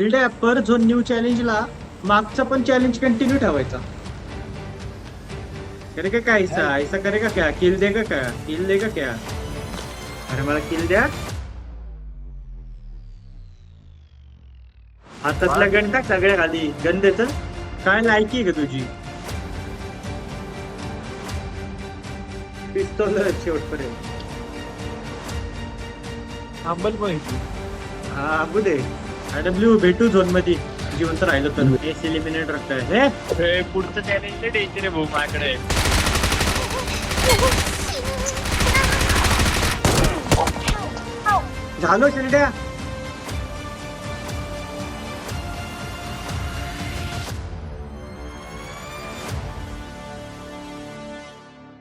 Field app पर zone new चॅलेंजला मागचा पण challenge continue ठेवायचा. करेगा क्या ऐसा ऐसा करेगा क्या? किल देगा क्या? किल देगा क्या? अरे मला किल द्या. हातातला गण टाक सगळ्या खाली. गण देत काय लायकी आहे का तुझी? पिस्तॉल शेवटपर्यंत. थांबल माहिती. हा अबू दे. डब्ल्यू भेटू झोन मध्ये जिवंत राहिलं तर एस एलिमिनेट रखताय हे. पुढचं चॅलेंज डेंजर आहे भाऊ माझ्याकडे. झालो शिरड्या.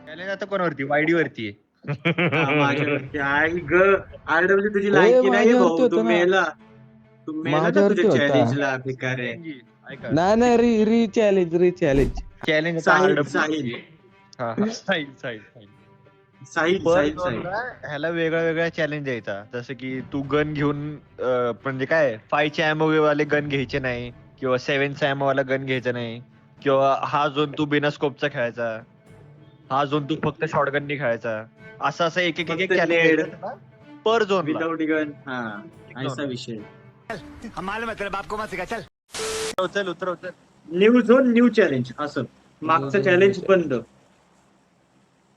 चॅलेंज आता कोणावरती? वायडी वरती माझ्यावरती आई ग. आरडब्ल्यू तुझी लायकी नाही भाऊ. माझ्यावरती तू होतं ना. मेला. तू मेला ना माझ्यावरती तुझ्या होता. चॅलेंजला भिकार आहे. ऐका नाही री चॅलेंज चॅलेंज साहिल साहिल साहिल साहिल साहिल. ह्याला वेगळा वेगळा चॅलेंज द्यायचा. जसं की तू गन घेऊन म्हणजे काय 5 चे एमओ वाले गन घ्यायचे नाही किंवा 7 चा एमओ वाला गन घ्यायचा नाही किंवा हा झोन तू बिना स्कोपचा खेळायचा, हा झोन तू फक्त शॉटगननी खेळायचा. असं असं एक एक फक्त चॅलेंज नेड. पर झोन. Without gun. हा ऐसा विषय. उचल उतर उचल. न्यू झोन न्यू चॅलेंज असं. मागचं चॅलेंज बंद.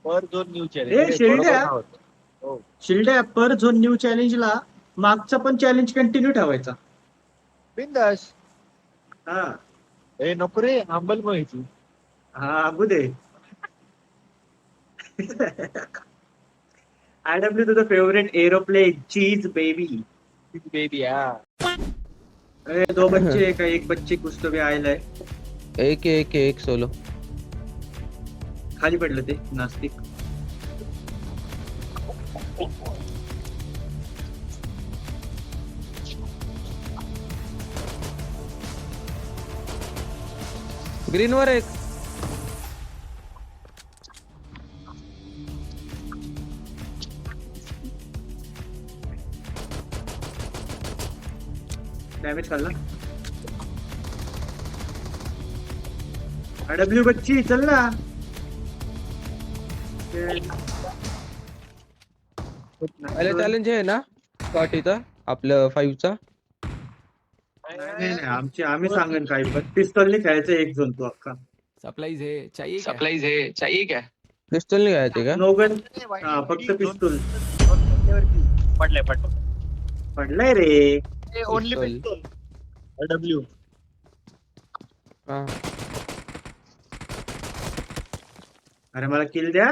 पर झोन न्यू ए, चॅलेंज. शिल्ड्या. शिल्ड्या पर झोन न्यू चॅलेंजला मागचा पण चॅलेंज कंटिन्यू ठेवायचा. बिंदास. हा ए नको रे आंबल माहिती. हा अबू दे. आयडब्ल्यू तुझं फेवरेट एरोप्लेन चीज बेबी. बेबी या दो बच्चे का एक बच्चे कुछ तो भी आयल है. एक सोलो. खाली पडलं ते नास्तिक. ग्रीन वर एक. डॅमेज खाल्ला. डब्ल्यू बच्ची चल ना. पहिला चॅलेंज आहे ना पार्टीचा आपलं 5 चा. नाही आम्ही सांगेन काही पण पिस्तॉलने खेळायचं एक झोन तू अख्खा. सप्लाईज है चाहिए क्या? पिस्टल नाही घ्यायचे का? नोगन. हा फक्त पिस्तूल. पडलाय पडलाय रे. ओनली पिस्तूल. डब्ल्यू. हा. अरे मला किल द्या.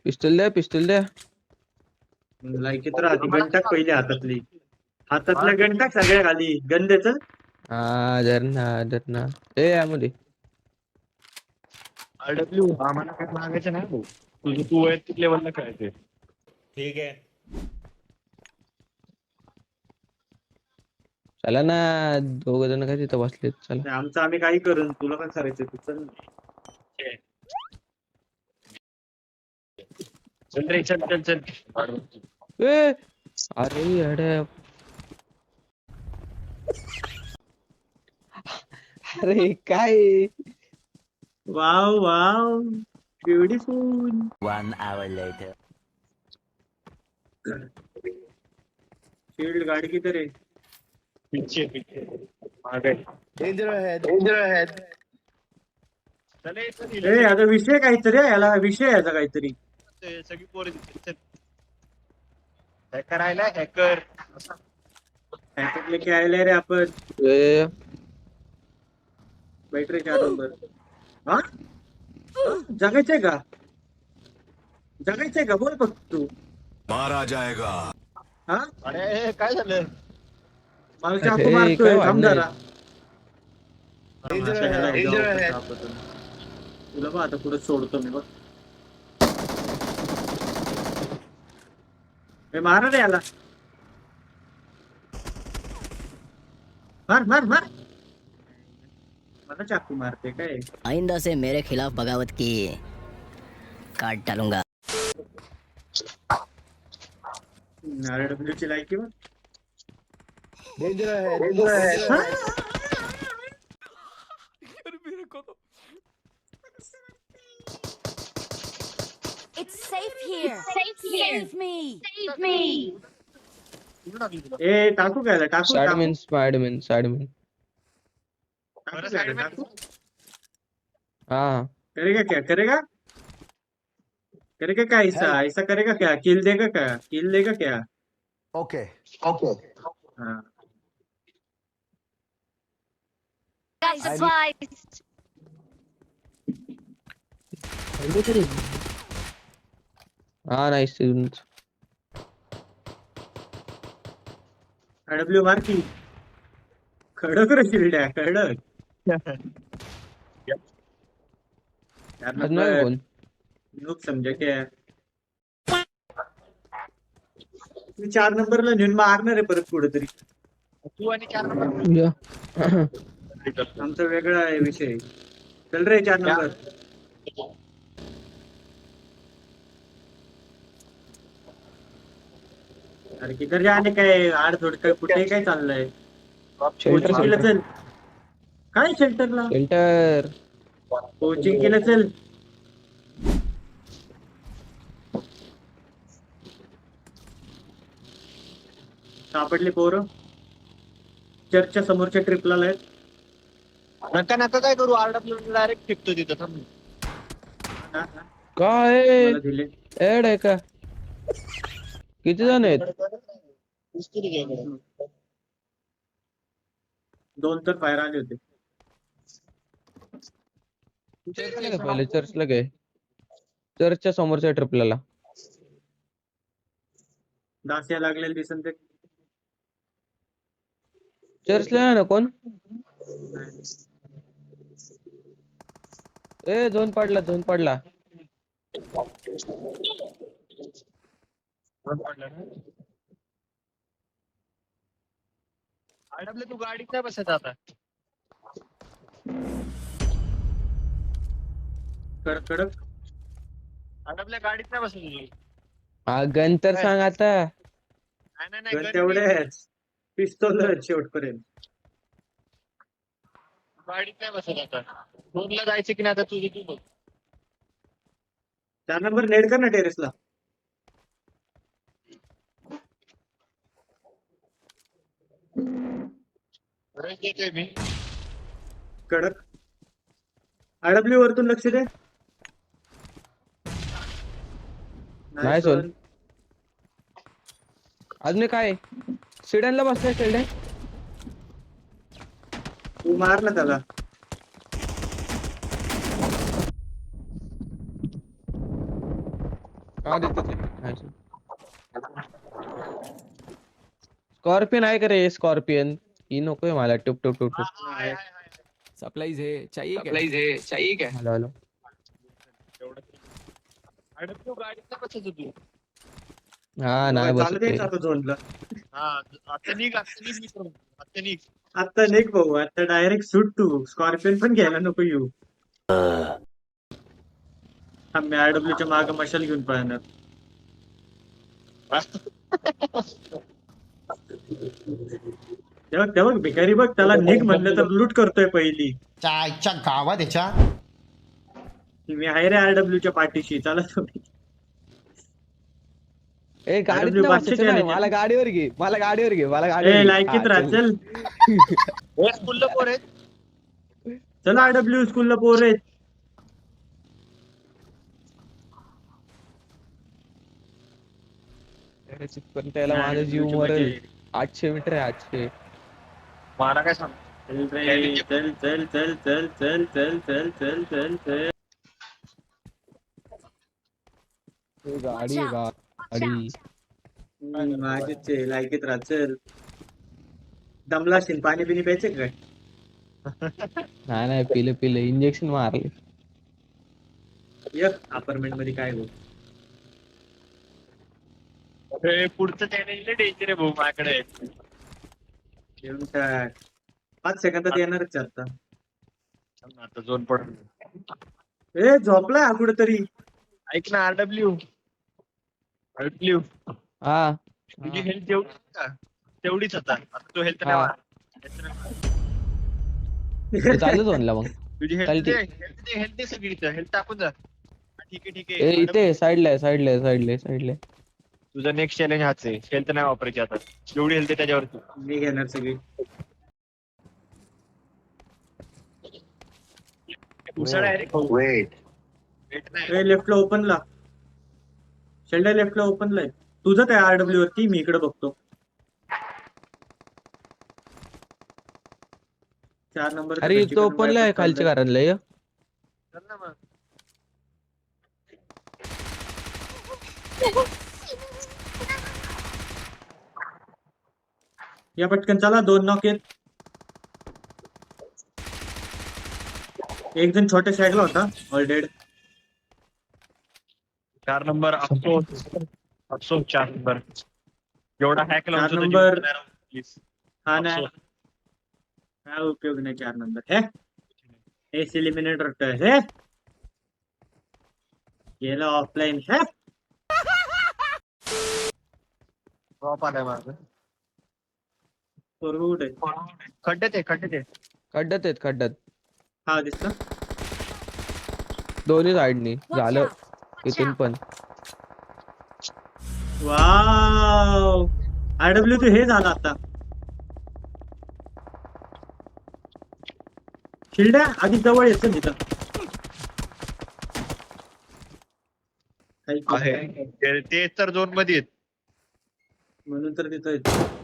पिस्टल द्या. लायकीत राहते. गण टाक पहिली हातातल्या गण टाक सगळ्या खाली. गण देच. हा धरणा ए यामध्ये. डब्ल्यू आम्हाला काय मागायचं नाही भाऊ. तुझं तू वैयक्तिक लेवलला खेळायचे. ठीक आहे. चला ना 2 जण काय तिथं बसलेत. चला. आमचं आम्ही काही करून तुला पण करायचं तू चल. चल रे चल. ए अरे अरे अरे काय. Wow wow beautiful. 1 hour later. Field गाडी किती रे? पिच्छे मागे. Danger ahead. ए आता विषय काहीतरी आहे याला. विषय याचा काहीतरी. सगळी पोरं दिसतात. हॅकर आयला हॅकर. पॅकेट लेके आले रे आपण. ए बैठ रे 4 नंबर. हा जगायचंय का बोल फक्त तू. मारा जाएगा. हा अरे काय झालं? मला चाकू अरे, मारतोय. काय थांब जरा. Danger ahead. तुला बघ आता पुढे सोडतो मी बघ. मारा रे याला. मार मला चाकू मारते काय? आइंदा से मेरे खिलाफ बगावत की काट डालूंगा. RW ची लायकी बघ. डेंजर है अरे मेरे को तो It's safe here. Save me. Save me. ए टाकू काय टाकू साइडमैन साइडमैन साइडमैन टाकू हाँ करेगा क्या करेगा करेगा क्या ऐसा करेगा क्या किल देगा क्या ओके हाँ Got supplies. हाँ नाइस डब्ल्यू मार्की खडक रे शिरड्या खडक चार नंबर कौन लोक समजा क्या मी 4 नंबरला नेऊन मारणार आहे परत कुठेतरी तू आणि 4 नंबर या. आमचा वेगळा आहे विषय चल रे 4 नंबर अरे किधर जाणे काय आड थोड काय कुठे काय चाललंय शेल्टर कोचिंग केलं चल काय शेल्टरला शेल्टर कोचिंग केलं चल सापडले पोरं चर्चच्या समोरच्या ट्रिपला आहेत नका काय करू आरडब्ल्यू डायरेक्ट फेकतो तिथं थांब. काय मला दिले ऍड आहे का किती जण आहेत दोन तर फायर आले होते चर्चला काय पहिले चर्चला काय चर्चच्या समोरच्या ट्रिपला दासिया लागलेले दिसन ते चर्चला आहे ना कोण ए झोन पडला आरडब्ल्यू तू गाडीत नाही बसत आता कडक कडक आरडब्ल्यू गाडीत नाही बसत तुझी हा गण तर सांग आता नाही गण तेवढेच पिस्तोल शेवटपर्यंत गाडीत नाही बसत आता दोनला जायचं की नाही आता तुझी तू बघ 4 नंबर नेड कर ना टेरेसला रश देतोय मी कडक आडब्ल्यू वरतून लक्ष दे नाही सोड. अजून काय सिडनला बसलाय शेल्डे तू मार ना त्याला स्कॉर्पियन आहे का रे स्कॉर्पियन ही नकोय मला टुप टुप टुप टुप सप्लाईज है चाहिए क्या हॅलो हॅलो आरडब्ल्यू गाडीत नाही बसत तू हा नाही चालू दे बसत आता झोनला हा आता निघ मित्र आता निघ आता निघ भाऊ आता डायरेक्ट सूट तू स्कॉर्पियन पण घ्यायला नको येऊ आम्ही आरडब्ल्यू च्या मागे मशाल घेऊन पळणार तेव्हा भिकारी बघ त्याला निघ म्हणलं तर लूट करतोय पहिली चायच्या गावात याच्या मी आहे रे आरडब्ल्यू च्या पाठीशी चला तुम्ही ए गाडीत RW नाही पाचशे बसायचं नाही. challenge. मला गाडीवर घे ए लायकीत राहा चल स्कूलला पोर आहेत चल आरडब्ल्यू स्कूलला पोर आहेत पण त्याला माझा जीव मरेल 800 मीटर आहे 800 मला काय सांग चल रे चल चल चल चल चल चल चल चल चल चल गाडी गाडी माझेच आहे, लायकीत राहा चल दमला असेल पाणी बिनी प्यायचे काय नाही पिले इंजेक्शन मारले एक अपार्टमेंट मध्ये काय गो पुढचं चॅलेंज डेंजर आहे भाऊ माझ्याकडे येऊन काय 5 सेकंदात येणारच आहे आता आता झोन पड ए झोपलाय हा कुठेतरी ऐक ना आरडब्ल्यू हा तुझी हेल्थ जेवढी का तेवढीच आता तो हेल्थ हा. चालू झोनला मग तुझी चालती. हेल्थ सगळी हेल्थ टाकून जा. ठीक आहे ठीक ए आहे. इथे साईडला तुझा नेक्स्ट चॅलेंज हाच आहे. हेल्थ नाही वापरायची आता. जेवढी हेल्थ त्याच्यावरती. मी घेणार सगळी. उसळ आहे रे. वेट नाही. लेफ्टला ओपनला. शेल्डा लेफ्टला ओपनला आहे. तुझं काय आरडब्ल्यू वरती मी इकडे बघतो. 4 नंबर. अरे तो ओपनला आहे खालच्या घरांना ये. चल ना मग. या पटकन चला 2 नॉक आहेत. एक जण छोट्या साईडला होता ऑल डेड. 4 नंबर अफसोस 4 नंबर. एवढा हॅक लावून 4 सुद्धा नंबर. जिवंत नाही राहू. Please. हा नाही अफसोस. काय उपयोग नाही 4 नंबर है. एस एलिमिनेटर है. गेला ऑफलाईन है. Drop आलाय माझं. फॉरवर्ड आहे. खड्ड्यात आहे. खड्ड्यात हा दिसला. दोन्ही साईडनी झालं इथून पण. वाव आरडब्ल्यू ते हे झालं आता. शिल्ड्या आधी जवळ येतं तिथं. आहे. ते तर झोन मध्ये आहेत. म्हणून तर तिथं येतं.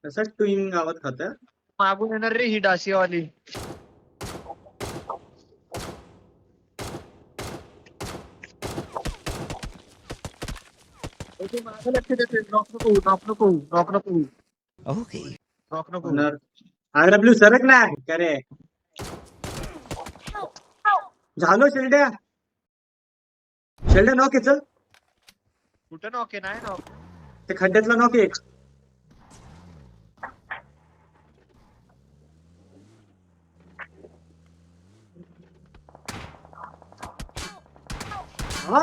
कसा ट्विंग गावात खाता. मागून येणार रे ही डासीवाली. मागं लक्ष देते. नॉक नको. होणार. आरडब्ल्यू सरक ना का रे. झालो शेल्ड्या नॉक आहे. चल कुठं नॉक आहे. नाही नॉक. ते खड्ड्यातला नॉक आहे एक. हा?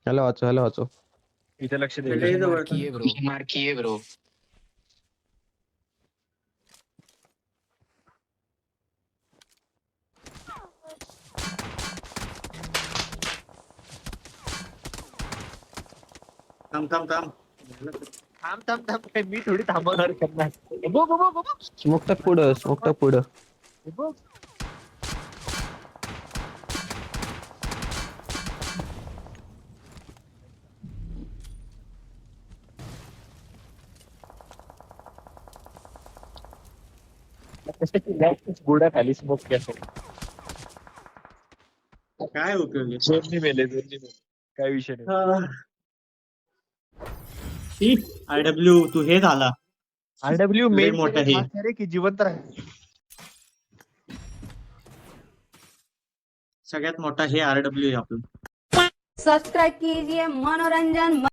ह्याला वाचो इथे लक्ष दे. शेल्ड्या जवळ मार्की ब्रो. थांब. थांब. मी थोडी थांबवणार करणार. स्मोक टाक पुढं. गोड्या खाली स्मोक केलं. काय उपयोग आहे. दोन्ही मेले. काय विषय नाही. आरडब्ल्यू तू हे झाला. आरडब्ल्यू लय मेन मोठा हे. रे की जिवंत राहील. सगळ्यात मोठा हे आरडब्ल्यू आहे आपलं. सब्सक्राइब कीजिए मनोरंजन